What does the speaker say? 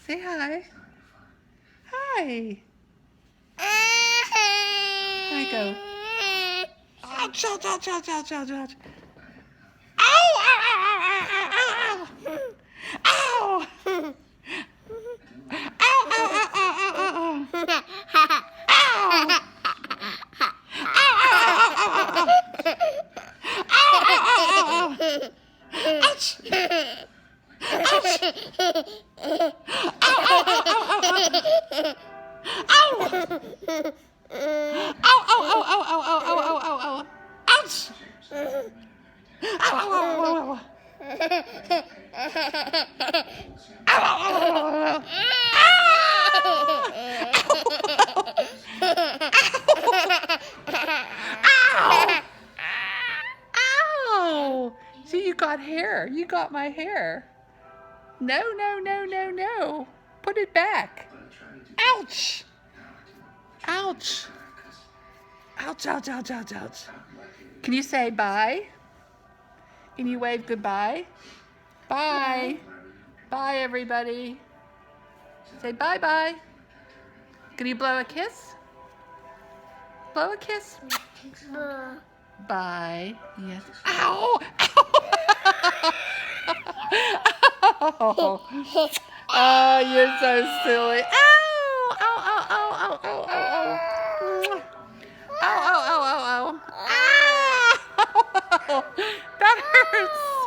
Say hi. Hi. I go. Ouch, ouch, ouch, ouch, ouch, ouch, ouch. Ow, ow, ow, ow, ow, ow, ow. Ow. Ow, ow, ow, ow, ow, ow, ow. Ow. Ouch! Ouch! Ow! Ow! Ow! Ow! Ow! Ow! Ow! Ow! Ow! Ow! Ow! Ow! Ow! Ow! Ow! Ow! Ouch! Ow! Ow! Ow! Ow! Ow! Ow! Ow! Ow! Ow! See, you got hair. You got my hair. No, no, no, no, no. Put it back. Ouch! Ouch! Ouch, ouch, ouch, ouch, ouch. Can you say bye? Can you wave goodbye? Bye. Bye, everybody. Say bye-bye. Can you blow a kiss? Blow a kiss. Bye. Yes. Ow! Ow! Oh, you're so silly. Ow! Ow! Ow! Ow! Ow! Ow! Ow! Ow! Ow! Ow! Ow! Ow! Ow! That hurts.